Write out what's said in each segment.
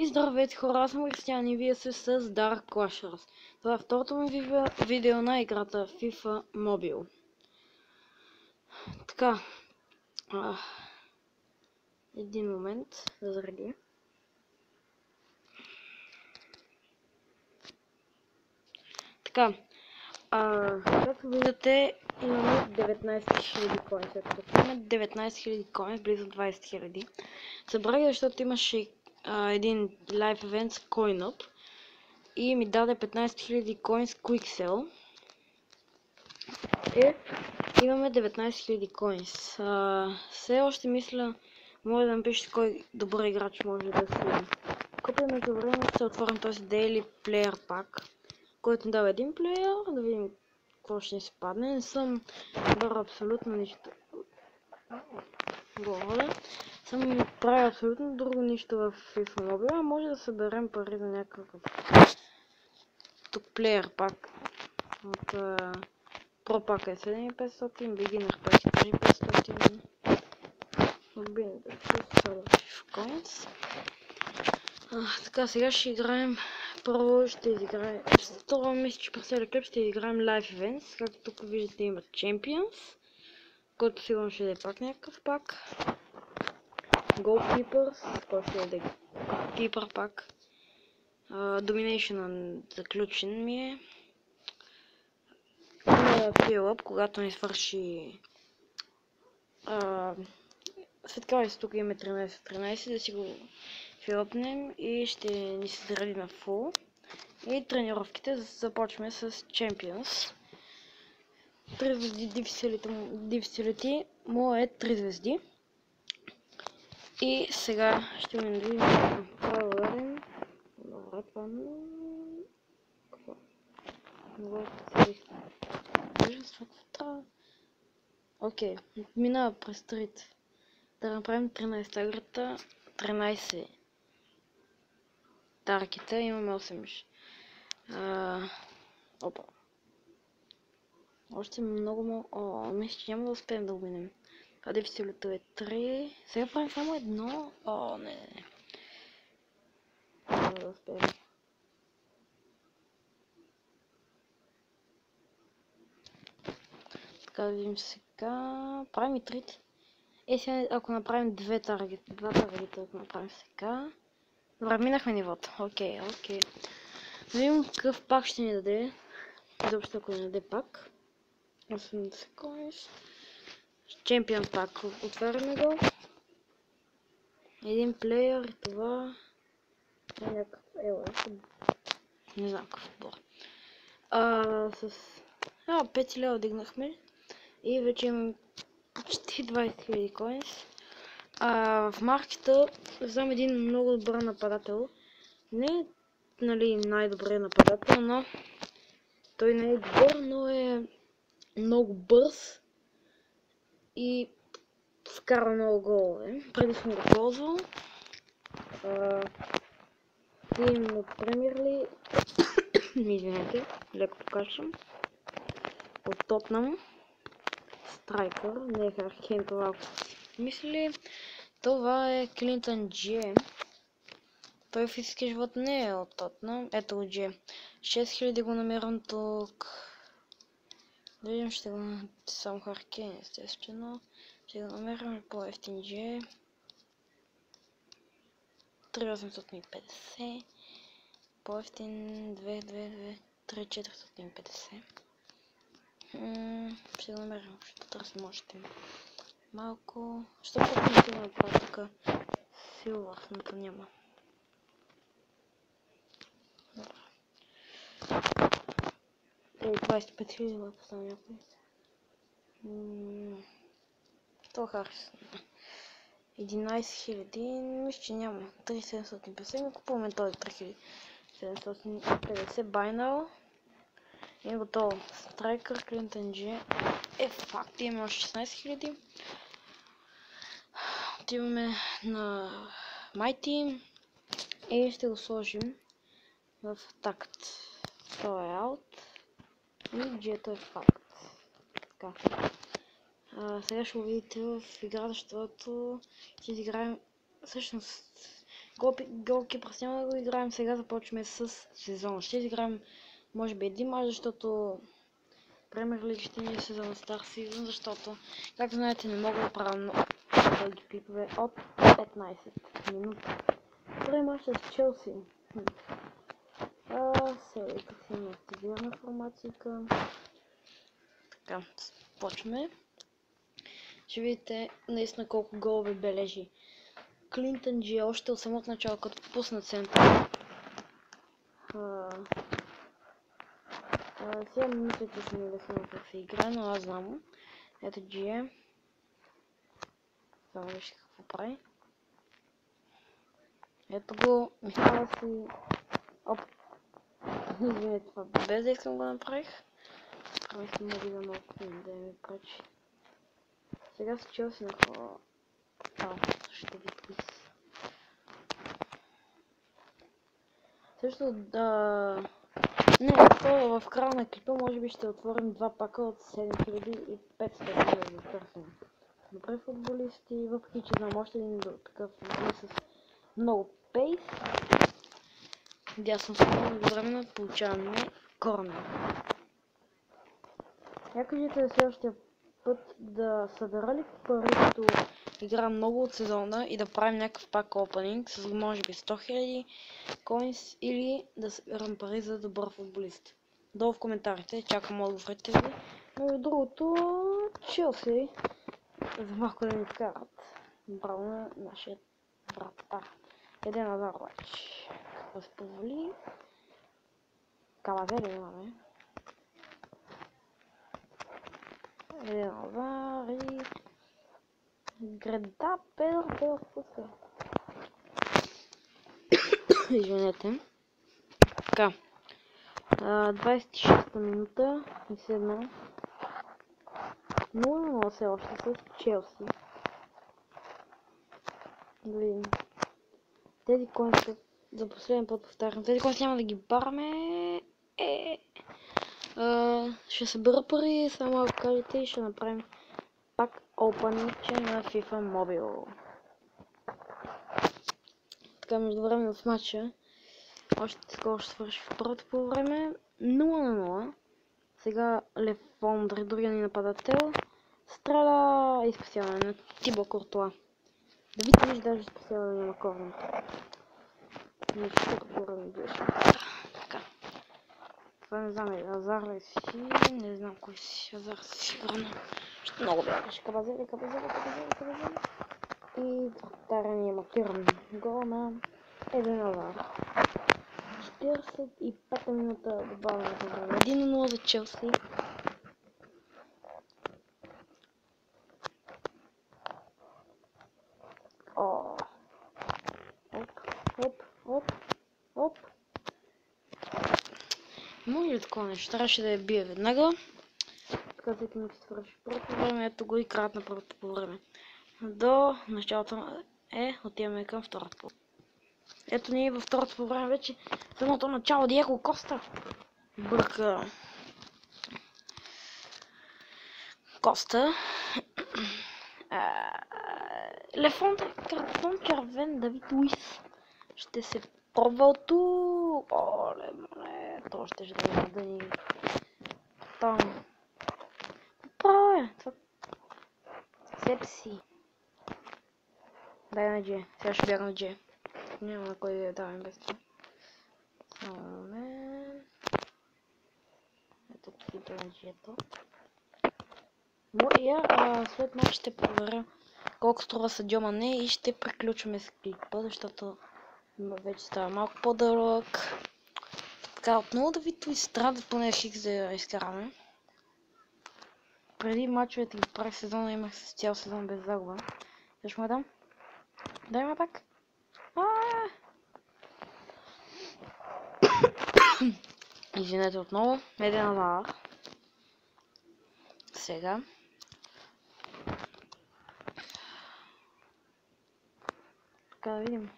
И здравейте хора, аз съм Кристиан и вие сте с Dark Clashers. Това е второто ми видео на играта FIFA Mobile. Така, един момент да зареди. Така, както виждате имаме 19 000 коин. Имаме 19 000 коин, близо 20 000. Събрах, защото имаше един live event с CoinUp и ми даде 15 000 coins Quick Sell. Имаме 19 000 coins. Все още мисля, може да напишете кой добър играч може да се купи. Между време ще отворим този Daily Player Pack, който ни дава един плеер, да видим какво ще ни се падне. Не съм добър абсолютно нищо. Съм правил абсолютно друго нищо в FIFA Mobile, може да съберем пари за някакъв тук плеер пак. От Pro Pack е 7500, Beginner Pack е 3500. Coins. Така, сега ще играем. Първо ще изиграем. Второ мисля, че през целия клип ще изиграем Live Events. Както тук виждате има Champions, който сигурно ще даде пак някакъв пак. Goalkeepers, който ще даде Keeper пак. Domination заключен ми е. Fill-up, когато ни свърши светкавайся, тук имаме 13-13, да си го филъпнем и ще ни се заради на фул. И тренировките започваме с Champions. 3 звезди difficulty му е 3 звезди. И сега ще го видим проверим. Добре, това окей, минава през трите. Да направим 13 играта, 13 таркета, имаме 8 миши. Опа. Още много. Мисля, че няма да успеем да го минем. Това дефицилито е 3. Сега правим само едно. Не. Няма да успеем. Така да видим сега. Правим и трите. Сега ако направим два таргета, ако направим сега. Добре, минахме нивото. Окей. Да видим какъв пак ще ни даде. Изобщо ако ни даде пак. 80 coins. Чемпион пак. Отваряме го. Един плеер и това. Някакъв не знам какъв отбор. С 5 лева дигнахме. И вече имам почти 20 000 coins. В маркета взем един много добър нападател. Не нали най-добрият нападател, но той не е добър, но е много бърз и вкара много голове. Преди съм го ползвал. Тим от Премиер Лиг. Извинете, леко покачвам. От Тотнам. Страйкър, не е Харкен, това ако мисли. Това е Клинтън Дже. Той физически живот не е от Тотнам. Ето го Дже. 6000 го намирам тук. Да видим, ще го сам Харкен, естествено. Ще го намерим по-ефтин Дже. 3850. По-ефтин 3450. Ще го намерим, ще търсим още малко. Що пък не направя така силвър, но то няма. Добре. 25 000 да поставя някой. То Харис. 11 000, мисля, че няма. 3750, ми купуваме този 3750. Байнал. И готово. Страйкър, Клинтън Дже. Факт, имаме още 16 000. Отиваме на My Team и ще го сложим в такт. Той е аут и Джето е факт. Така. Сега ще го видите в играта, защото ще изиграем. Всъщност Голкипър няма да го играем. Сега започваме с сезона. Ще играем може би един мач, защото Премиер Лиг ще ни е сезон Стар Сизън, защото, както знаете, не мога да правя много дълги клипове от 15 минути. Първи мач с Челси. Сега тук си има активирана формацията. Така, почваме. Ще видите наистина колко голове бележи Клинтън Джи още от самото начало, като пусна център. Сега мисля, че ще ми лесно как се играе, но аз знам. Ето Джи е. Само вижте какво прави. Ето го, мисля си... Оп! Извинете, това без да искам го направих. Правих си моби да малко да ми пречи. Сега с Челси на хора... ще ви твис. Също да... Не, то в края на клипа може би ще отворим два пака от 7500 за търсене. Добре футболисти, въпреки че знам още един такъв с много пейс. Дясно спорно до време получаваме корнер. Я кажете следващия път да събера пари, като игра много от сезона и да правим някакъв пак опенинг с може би 100 000 коинс или да събирам пари за добър футболист. Долу в коментарите, чакам отговорите ви. Но и другото, Челси за малко да ни вкарат. Браво на нашия вратар. Еден Азар обаче. Какво се позволи? Калавери имаме. Еден Азар и... Града Педър пуска. Извинете. Така. 26-та минута и 7. 0-0 все още с Челси. Да видим. Тези конци за последен път повтарям. Тези конци няма да ги бараме. Ще събера пари, само ако кажете и ще направим пак опаниче на FIFA Mobile. Така, междувременно в матча още скоро ще свърши в първото по време. 0-0. Сега Лефондри, другия ни нападател, стреля и спасяване на Тибо Куртуа. Да видите, даже спасяване няма корнер. Нещо такова ми беше. Така. Това не знам, Азар ли си, не знам кой си, Азар си сигурно. Много бягаш. Кабазели. И вратаря ни е маркиран гол на Еден Азар. 45-та минута добавяме на време. 1-0 за Челси. Оп. Може ли такова нещо? Трябваше да я бие веднага. Така всеки ми се свърши първото време. Ето го и крат на първото по време. До началото отиваме към второто по време. Ето ние във второто по време вече. Самото начало Диего Коста. Бърка. Коста. Лефондри, картон червен, Давид Луис. Ще се пробва ту. Оле, моне, то ще да ни там. Право е, това... Сепси. Дай на Дже, сега ще бяга на Дже. Няма на кой да я давам без това. Само момент. Ето каквито на Джето. След матч ще проверя колко струва Садио Мане и ще приключваме с клипа, защото вече става малко по-дълъг. Така, отново да ви той страда, поне хикс да я изкараме. Преди мачовете ги правих сезона, имах с цял сезон без загуба. Сега ще му дам. Дай ме пак. Извинете отново. Еден Азар. Сега. Така да видим.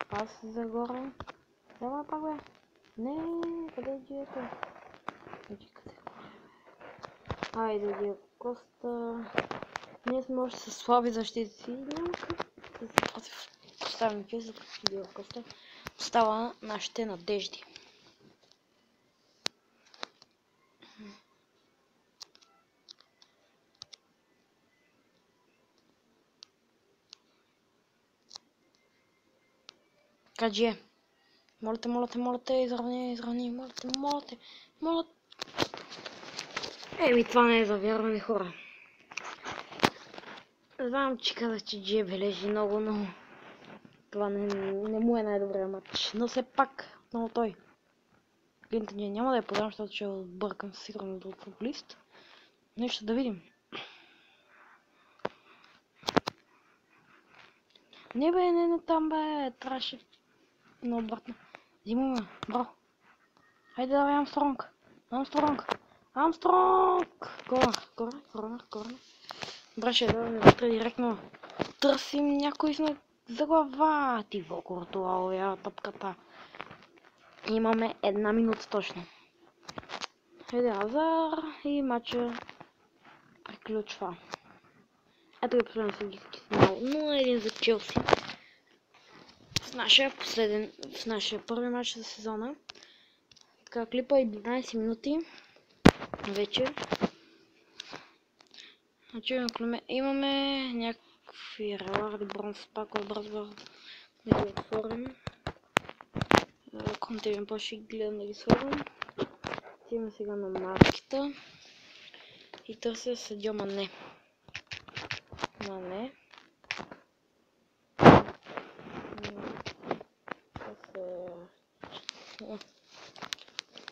Пас загоре. Дава пак бе. Не, къде е Джието? Вече къде е? Айде Диего Коста. Ние сме още с слаби защитици. Няма как да се против представим физик, видеокъста, остава нашите надежди. Каджи, молите, изравни, молите. Еми, това не е за вярване, хора. Знам, че казах, че Джи бележи много, но това не му е най-добрият матч. Но все пак, отново той. Клинтън няма да я подам, защото ще отбъркам сигурно до футболист. Нещо да видим. Не там бе, трябваше на обратно. Взимаме, бро. Хайде давай Армстронг. Корнер. Браше да вътре директно. Търсим някой за глава. Тиво Куртуа овява топката. Имаме 1 минута точно. Хайде Азар и матча приключва. Ето ги последен съдийски финал. 0-1 за Челси. В нашия първи матч за сезона. Така, клипа е 11 минути. Вече. Значи имаме някакви реларди, бронз пак, бързо да ги отворим. Конте ми по-ще гледам да ги слагам. Отиваме сега на маркета и търся Садио Мане.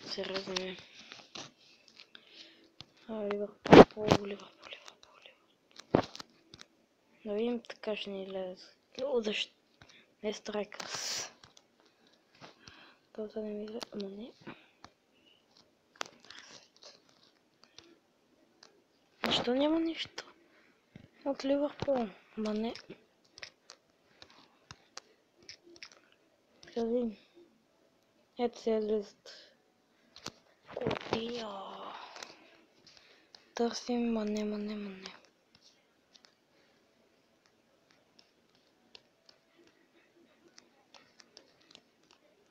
Сериозно ми. Ливърпул. Да видим така ще ни излезе. Защо? Не страйкърс. Това не ми излезе, ама не. Защо няма нищо? От Ливърпул, ама не. Така да видим. Ето се излезат. Търсим Мане.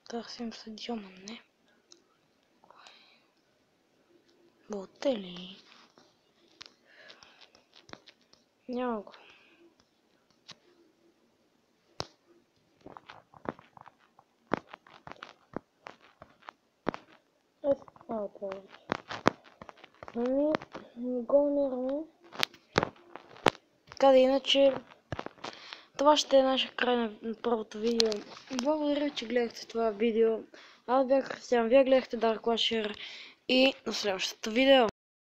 Търсим Садио Мане. Ботели. Няма го. Това е. Ами, го намираме. Така да иначе, това ще е нашия край на първото видео. Благодаря, че гледахте това видео. Аз бях Християн, вие гледахте Dark Lasher и на следващото видео.